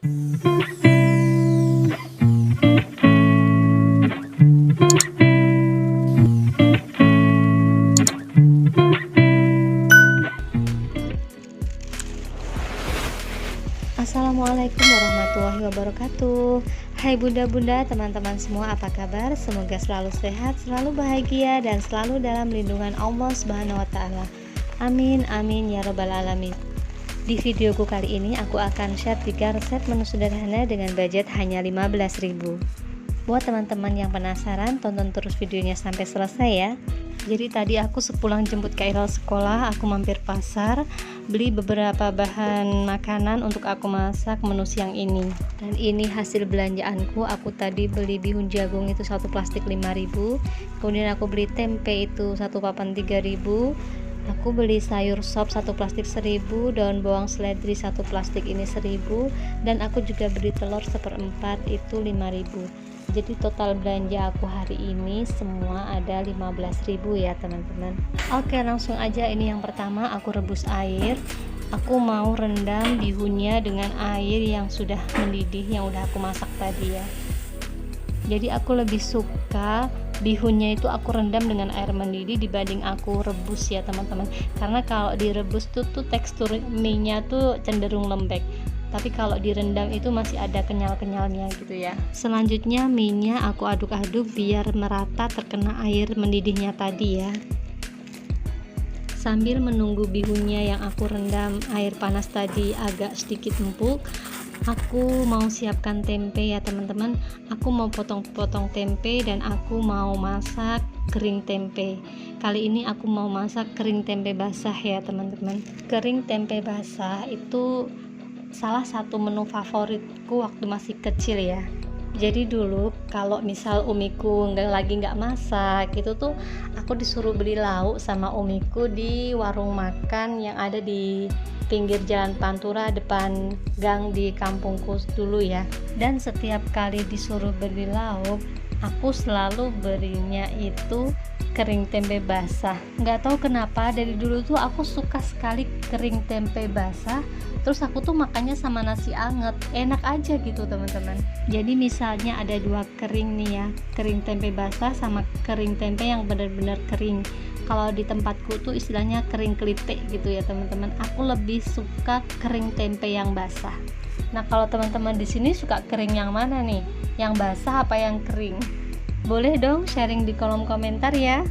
Assalamualaikum warahmatullahi wabarakatuh. Hai bunda-bunda, teman-teman semua, apa kabar? Semoga selalu sehat, selalu bahagia, dan selalu dalam lindungan Allah Subhanahu wa Ta'ala. Amin, amin ya Rabbal 'Alamin. Di videoku kali ini aku akan share 3 resep menu sederhana dengan budget hanya 15.000. Buat teman-teman yang penasaran, tonton terus videonya sampai selesai ya. Jadi tadi aku sepulang jemput Kairul sekolah, aku mampir pasar, beli beberapa bahan makanan untuk aku masak menu siang ini. Dan ini hasil belanjaanku. Aku tadi beli bihun jagung itu 1 plastik 5.000. Kemudian aku beli tempe itu 1 papan 3.000. Aku beli sayur sop 1 plastik 1.000, daun bawang seledri 1 plastik ini 1.000, dan aku juga beli telur 1/4 itu 5.000. Jadi total belanja aku hari ini semua ada 15.000 ya teman-teman. Oke, langsung aja. Ini yang pertama, aku rebus air. Aku mau rendam bihunnya dengan air yang sudah mendidih, yang udah aku masak tadi ya. Jadi aku lebih suka bihunnya itu aku rendam dengan air mendidih dibanding aku rebus ya teman-teman. Karena kalau direbus tuh tekstur mie-nya tuh cenderung lembek. Tapi kalau direndam itu masih ada kenyal-kenyalnya gitu ya. Selanjutnya mie-nya aku aduk-aduk biar merata terkena air mendidihnya tadi ya. Sambil menunggu bihunnya yang aku rendam air panas tadi agak sedikit empuk, aku mau siapkan tempe ya teman-teman. Aku mau potong-potong tempe dan aku mau masak kering tempe. Kali ini aku mau masak kering tempe basah ya teman-teman. Kering tempe basah itu salah satu menu favoritku waktu masih kecil ya. Jadi dulu kalau misal umiku nggak masak gitu tuh, aku disuruh beli lauk sama umiku di warung makan yang ada di pinggir jalan Pantura depan gang di kampungku dulu ya. Dan setiap kali disuruh beli lauk, aku selalu berinya itu kering tempe basah. Nggak tahu kenapa dari dulu tuh aku suka sekali kering tempe basah. Terus aku tuh makannya sama nasi anget, enak aja gitu teman-teman. Jadi misalnya ada 2 kering nih ya, kering tempe basah sama kering tempe yang benar-benar kering. Kalau di tempatku tuh istilahnya kering kelitik gitu ya teman-teman. Aku lebih suka kering tempe yang basah. Nah kalau teman-teman di sini suka kering yang mana nih? Yang basah apa yang kering? Boleh dong sharing di kolom komentar ya.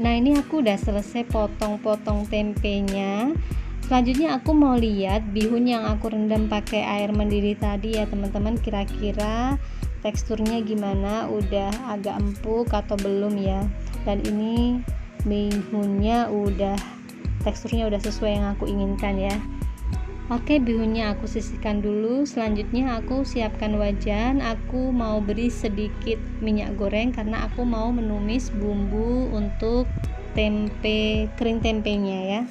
Nah ini aku udah selesai potong-potong tempenya. Selanjutnya aku mau lihat bihun yang aku rendam pakai air mendidih tadi ya teman-teman, kira-kira teksturnya gimana, udah agak empuk atau belum ya. Dan ini bihunnya teksturnya udah sesuai yang aku inginkan ya. Oke, bihunnya aku sisihkan dulu. Selanjutnya aku siapkan wajan. Aku mau beri sedikit minyak goreng karena aku mau menumis bumbu untuk kering tempenya ya.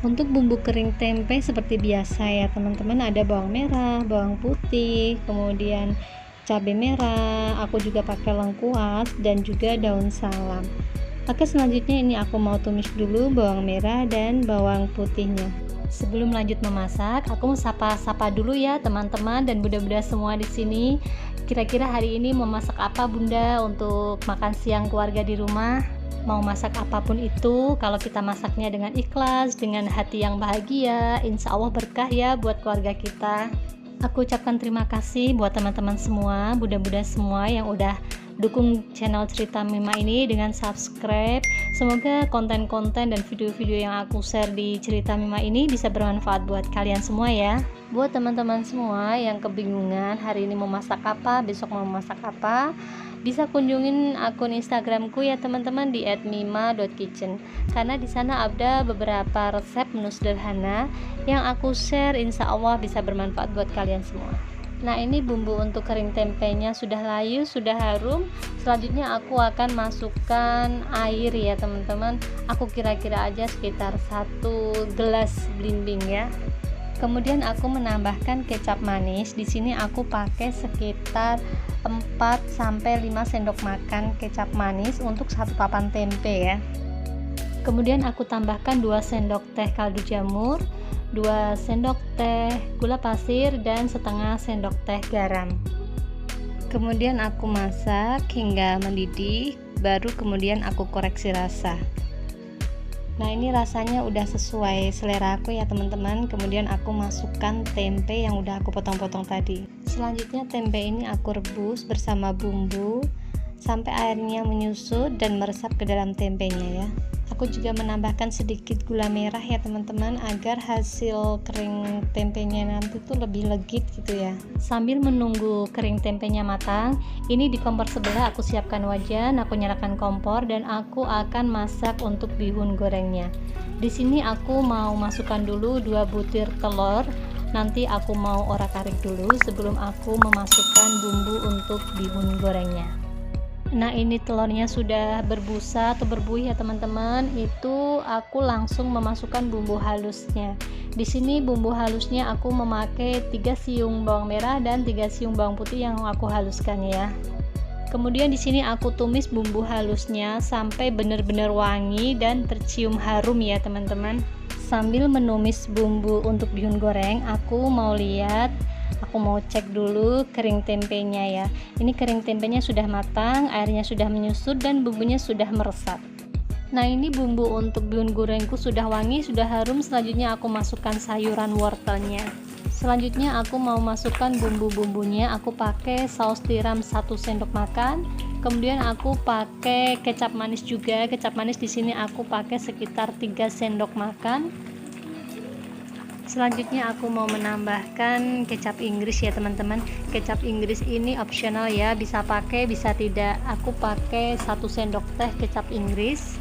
Untuk bumbu kering tempe seperti biasa ya teman-teman, ada bawang merah, bawang putih, kemudian cabai merah, aku juga pakai lengkuas dan juga daun salam. Oke, selanjutnya ini aku mau tumis dulu bawang merah dan bawang putihnya. Sebelum lanjut memasak, aku mau sapa-sapa dulu ya teman-teman dan bunda-bunda semua di sini. Kira-kira hari ini mau masak apa bunda untuk makan siang keluarga di rumah? Mau masak apapun itu, kalau kita masaknya dengan ikhlas, dengan hati yang bahagia, insya Allah berkah ya buat keluarga kita. Aku ucapkan terima kasih buat teman-teman semua, bunda-bunda semua yang udah dukung channel Cerita Mima ini dengan subscribe. Semoga konten-konten dan video-video yang aku share di Cerita Mima ini bisa bermanfaat buat kalian semua ya. Buat teman-teman semua yang kebingungan hari ini mau masak apa, besok mau masak apa, bisa kunjungin akun Instagramku ya teman-teman di @mima.kitchen, karena di sana ada beberapa resep menu sederhana yang aku share, insya Allah bisa bermanfaat buat kalian semua. Nah ini bumbu untuk kering tempenya sudah layu, sudah harum. Selanjutnya aku akan masukkan air ya teman-teman. Aku kira-kira aja sekitar 1 gelas blimbing ya. Kemudian aku menambahkan kecap manis. Di sini aku pakai sekitar 4-5 sendok makan kecap manis untuk 1 papan tempe ya. Kemudian aku tambahkan 2 sendok teh kaldu jamur, 2 sendok teh gula pasir, dan setengah sendok teh garam. Kemudian aku masak hingga mendidih, baru kemudian aku koreksi rasa. Nah, ini rasanya udah sesuai selera aku ya teman-teman. Kemudian aku masukkan tempe yang udah aku potong-potong tadi. Selanjutnya tempe ini aku rebus bersama bumbu sampai airnya menyusut dan meresap ke dalam tempenya ya. Aku juga menambahkan sedikit gula merah ya teman-teman, agar hasil kering tempenya nanti tuh lebih legit gitu ya. Sambil menunggu kering tempenya matang, ini di kompor sebelah aku siapkan wajan, aku nyalakan kompor dan aku akan masak untuk bihun gorengnya. Di sini aku mau masukkan dulu 2 butir telur. Nanti aku mau orak-arik dulu sebelum aku memasukkan bumbu untuk bihun gorengnya. Nah, ini telurnya sudah berbusa atau berbuih ya teman-teman. Itu aku langsung memasukkan bumbu halusnya. Di sini bumbu halusnya aku memakai 3 siung bawang merah dan 3 siung bawang putih yang aku haluskan ya. Kemudian di sini aku tumis bumbu halusnya sampai benar-benar wangi dan tercium harum ya teman-teman. Sambil menumis bumbu untuk bihun goreng, aku mau cek dulu kering tempenya ya. Ini kering tempenya sudah matang, airnya sudah menyusut dan bumbunya sudah meresap. Nah, ini bumbu untuk bihun gorengku sudah wangi, sudah harum. Selanjutnya aku masukkan sayuran wortelnya. Selanjutnya aku mau masukkan bumbu-bumbunya. Aku pakai saus tiram 1 sendok makan. Kemudian aku pakai kecap manis juga. Kecap manis di sini aku pakai sekitar 3 sendok makan. Selanjutnya aku mau menambahkan kecap Inggris ya teman-teman. Kecap Inggris ini opsional ya, bisa pakai bisa tidak. Aku pakai 1 sendok teh kecap Inggris.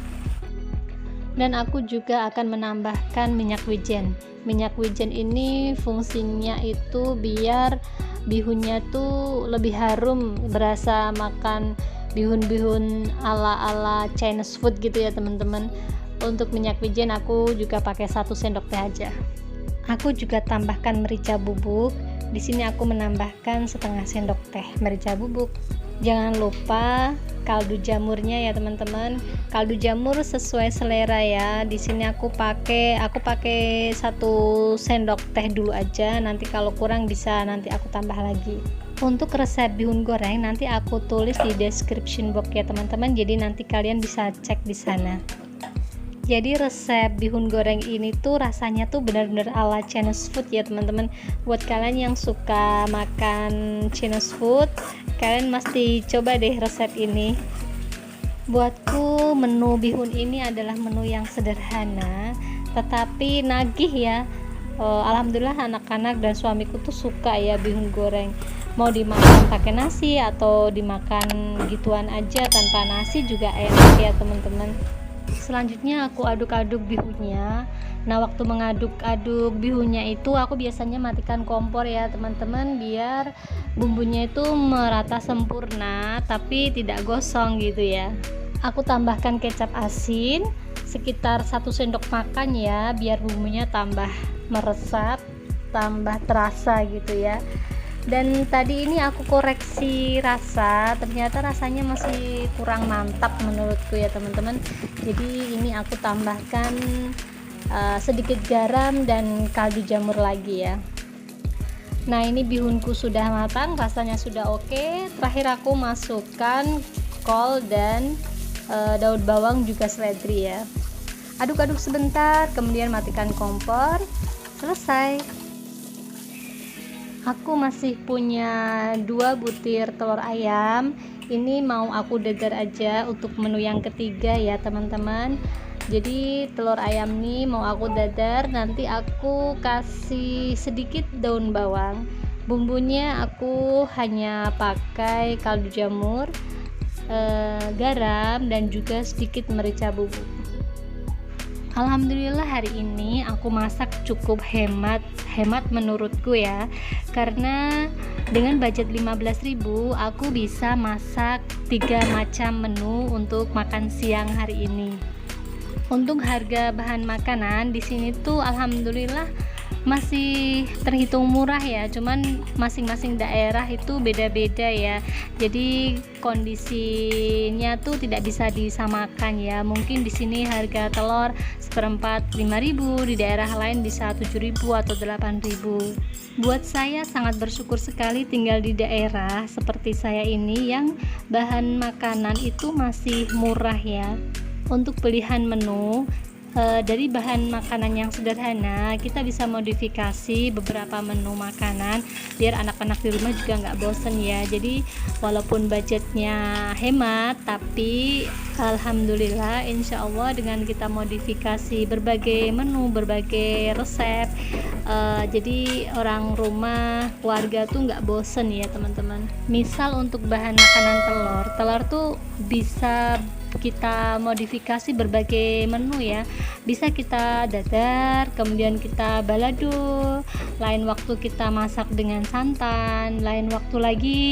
Dan aku juga akan menambahkan minyak wijen. Minyak wijen ini fungsinya itu biar bihunnya tuh lebih harum, berasa makan bihun-bihun ala-ala Chinese food gitu ya teman-teman. Untuk minyak wijen aku juga pakai 1 sendok teh aja. Aku juga tambahkan merica bubuk. Di sini aku menambahkan setengah sendok teh merica bubuk. Jangan lupa kaldu jamurnya ya teman-teman. Kaldu jamur sesuai selera ya. Di sini aku pakai 1 sendok teh dulu aja. Nanti kalau kurang bisa nanti aku tambah lagi. Untuk resep bihun goreng nanti aku tulis di description box ya teman-teman. Jadi nanti kalian bisa cek di sana. Jadi resep bihun goreng ini tuh rasanya tuh benar-benar ala Chinese food ya teman-teman. Buat kalian yang suka makan Chinese food, kalian mesti coba deh resep ini. Buatku menu bihun ini adalah menu yang sederhana tetapi nagih ya. Alhamdulillah anak-anak dan suamiku tuh suka ya bihun goreng. Mau dimakan pakai nasi atau dimakan gituan aja tanpa nasi juga enak ya teman-teman. Selanjutnya aku aduk-aduk bihunnya. Nah, waktu mengaduk-aduk bihunnya itu aku biasanya matikan kompor ya teman-teman, biar bumbunya itu merata sempurna tapi tidak gosong gitu ya. Aku tambahkan kecap asin sekitar 1 sendok makan ya, biar bumbunya tambah meresap, tambah terasa gitu ya. Dan tadi ini aku koreksi rasa, ternyata rasanya masih kurang mantap menurutku ya teman-teman. Jadi ini aku tambahkan sedikit garam dan kaldu jamur lagi ya. Nah, ini bihunku sudah matang, rasanya sudah oke. Terakhir aku masukkan kol dan daun bawang juga seledri ya. Aduk-aduk sebentar, kemudian matikan kompor. Selesai. Aku masih punya 2 butir telur ayam. Ini mau aku dadar aja untuk menu yang ketiga ya teman-teman. Jadi telur ayam ini mau aku dadar, nanti aku kasih sedikit daun bawang. Bumbunya aku hanya pakai kaldu jamur, garam dan juga sedikit merica bubuk. Alhamdulillah hari ini aku masak cukup hemat menurutku ya, karena dengan budget 15.000 aku bisa masak 3 macam menu untuk makan siang hari ini. Untuk harga bahan makanan di sini tuh alhamdulillah masih terhitung murah ya, cuman masing-masing daerah itu beda-beda ya, jadi kondisinya tuh tidak bisa disamakan ya. Mungkin di sini harga telur seperempat 5.000, di daerah lain bisa 7.000 atau 8.000. Buat saya sangat bersyukur sekali tinggal di daerah seperti saya ini yang bahan makanan itu masih murah ya. Untuk pilihan menu, dari bahan makanan yang sederhana kita bisa modifikasi beberapa menu makanan biar anak-anak di rumah juga nggak bosen ya. Jadi walaupun budgetnya hemat, tapi alhamdulillah insya Allah dengan kita modifikasi berbagai menu, berbagai resep, jadi orang rumah, keluarga tuh nggak bosen ya teman-teman. Misal untuk bahan makanan telur tuh bisa kita modifikasi berbagai menu ya, bisa kita dadar, kemudian kita balado, lain waktu kita masak dengan santan, lain waktu lagi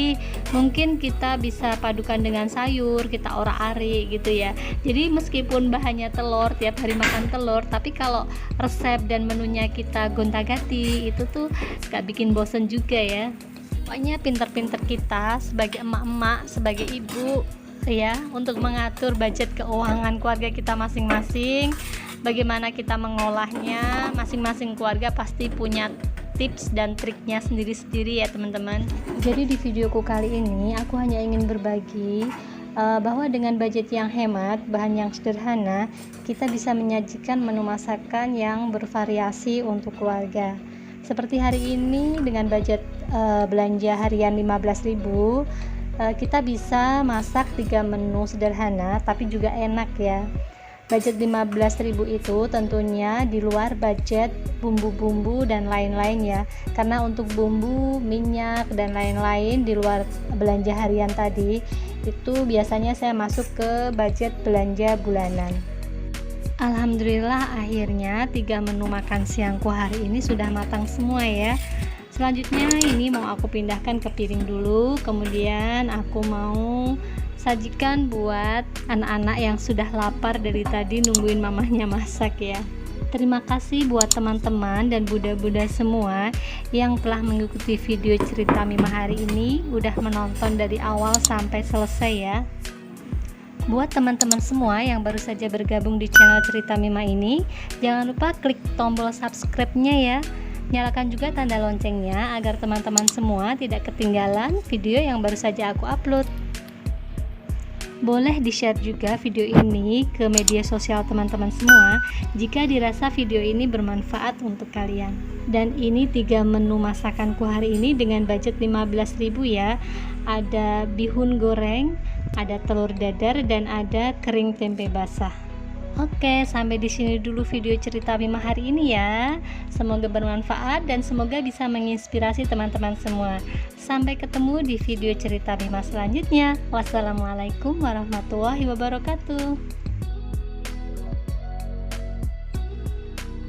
mungkin kita bisa padukan dengan sayur, kita orak-arik gitu ya. Jadi meskipun bahannya telur, tiap hari makan telur, tapi kalau resep dan menunya kita gonta-ganti, itu tuh gak bikin bosen juga ya. Pokoknya pinter-pinter kita sebagai emak-emak, sebagai ibu ya, untuk mengatur budget keuangan keluarga kita masing-masing. Bagaimana kita mengolahnya, masing-masing keluarga pasti punya tips dan triknya sendiri-sendiri ya teman-teman. Jadi di videoku kali ini aku hanya ingin berbagi bahwa dengan budget yang hemat, bahan yang sederhana, kita bisa menyajikan menu masakan yang bervariasi untuk keluarga. Seperti hari ini dengan budget belanja harian 15.000, kita bisa masak 3 menu sederhana tapi juga enak ya. Budget 15.000 itu tentunya di luar budget bumbu-bumbu dan lain-lain ya, karena untuk bumbu, minyak dan lain-lain di luar belanja harian tadi itu biasanya saya masuk ke budget belanja bulanan. Alhamdulillah akhirnya 3 menu makan siangku hari ini sudah matang semua ya. Selanjutnya ini mau aku pindahkan ke piring dulu, kemudian aku mau sajikan buat anak-anak yang sudah lapar dari tadi nungguin mamahnya masak ya. Terima kasih buat teman-teman dan bunda-bunda semua yang telah mengikuti video cerita Mima hari ini, udah menonton dari awal sampai selesai ya. Buat teman-teman semua yang baru saja bergabung di channel cerita Mima ini, jangan lupa klik tombol subscribe-nya ya. Nyalakan juga tanda loncengnya agar teman-teman semua tidak ketinggalan video yang baru saja aku upload. Boleh di-share juga video ini ke media sosial teman-teman semua jika dirasa video ini bermanfaat untuk kalian. Dan ini 3 menu masakanku hari ini dengan budget 15.000 ya. Ada bihun goreng, ada telur dadar, dan ada kering tempe basah. Oke, sampai di sini dulu video cerita Mima hari ini ya. Semoga bermanfaat dan semoga bisa menginspirasi teman-teman semua. Sampai ketemu di video cerita Mima selanjutnya. Wassalamualaikum warahmatullahi wabarakatuh.